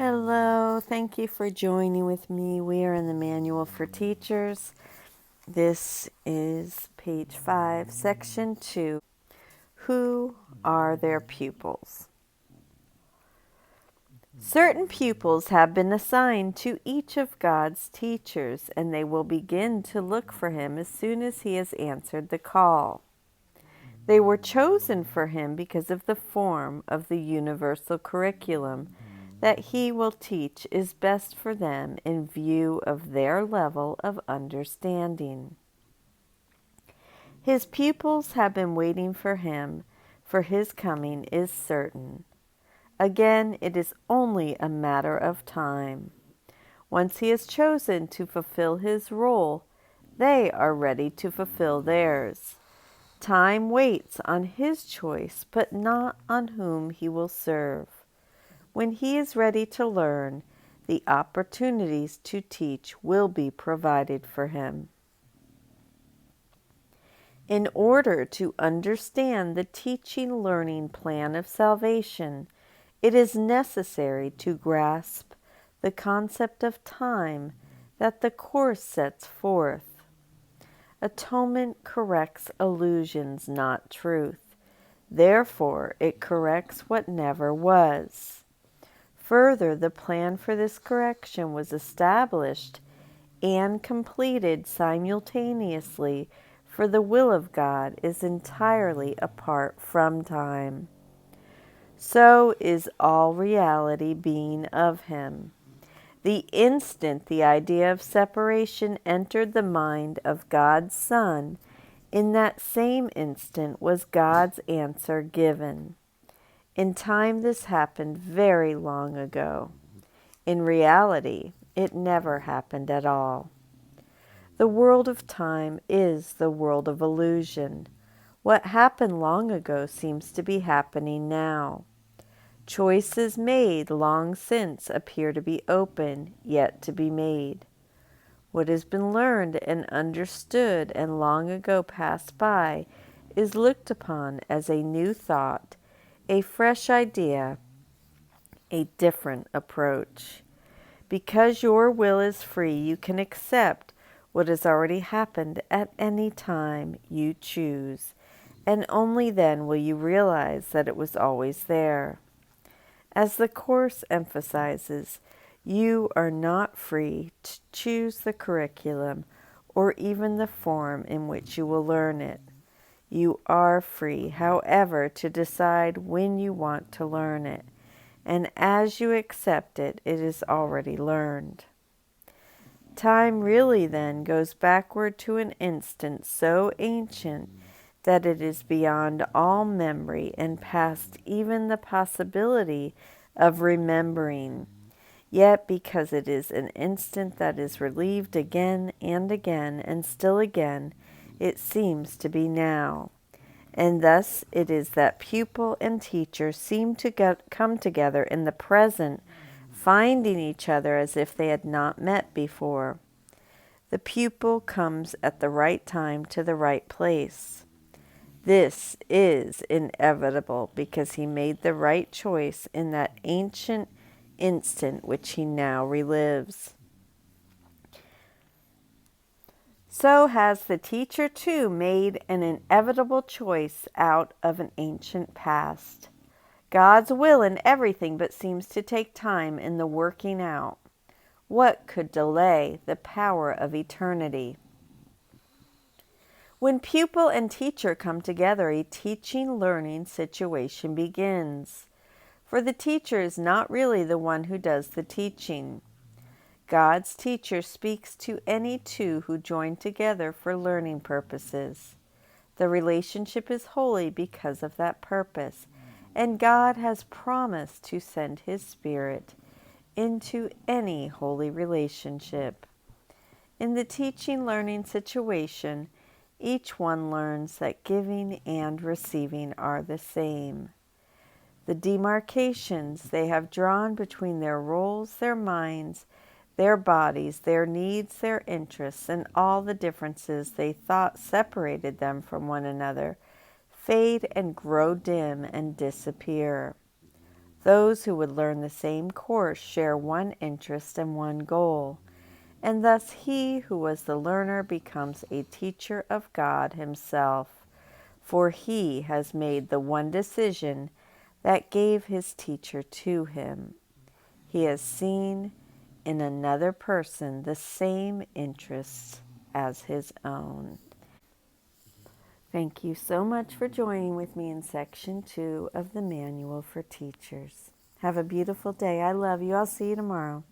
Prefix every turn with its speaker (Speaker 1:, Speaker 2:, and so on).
Speaker 1: Hello, thank you for joining with me. We are in the Manual for Teachers. This is page 5, section 2. Who are their pupils? Certain pupils have been assigned to each of God's teachers, and they will begin to look for him as soon as he has answered the call. They were chosen for him because of the form of the universal curriculum that he will teach is best for them in view of their level of understanding. His pupils have been waiting for him, for his coming is certain. Again, it is only a matter of time. Once he is chosen to fulfill his role, they are ready to fulfill theirs. Time waits on his choice, but not on whom he will serve. When he is ready to learn, the opportunities to teach will be provided for him. In order to understand the teaching-learning plan of salvation, it is necessary to grasp the concept of time that the Course sets forth. Atonement corrects illusions, not truth. Therefore, it corrects what never was. Further, the plan for this correction was established and completed simultaneously, for the will of God is entirely apart from time. So is all reality being of him. The instant the idea of separation entered the mind of God's Son, in that same instant was God's answer given. In time, this happened very long ago. In reality, it never happened at all. The world of time is the world of illusion. What happened long ago seems to be happening now. Choices made long since appear to be open, yet to be made. What has been learned and understood and long ago passed by is looked upon as a new thought, a fresh idea, a different approach. Because your will is free, you can accept what has already happened at any time you choose, and only then will you realize that it was always there. As the Course emphasizes, you are not free to choose the curriculum or even the form in which you will learn it. You are free, however, to decide when you want to learn it, and as you accept it, it is already learned. Time really then goes backward to an instant so ancient that it is beyond all memory and past even the possibility of remembering. Yet because it is an instant that is relieved again and again and still again, it seems to be now. And thus it is that pupil and teacher seem to come together in the present, finding each other as if they had not met before. The pupil comes at the right time to the right place. This is inevitable because he made the right choice in that ancient instant which he now relives. So has the teacher too made an inevitable choice out of an ancient past. God's will in everything but seems to take time in the working out. What could delay the power of eternity? When pupil and teacher come together, a teaching-learning situation begins. For the teacher is not really the one who does the teaching. God's teacher speaks to any two who join together for learning purposes. The relationship is holy because of that purpose, and God has promised to send His Spirit into any holy relationship. In the teaching-learning situation, each one learns that giving and receiving are the same. The demarcations they have drawn between their roles, their minds, their bodies, their needs, their interests, and all the differences they thought separated them from one another, fade and grow dim and disappear. Those who would learn the same course share one interest and one goal, and thus he who was the learner becomes a teacher of God himself, for he has made the one decision that gave his teacher to him. He has seen in another person the same interests as his own. Thank you so much for joining with me in Section 2 of the Manual for Teachers. Have a beautiful day. I love you. I'll see you tomorrow.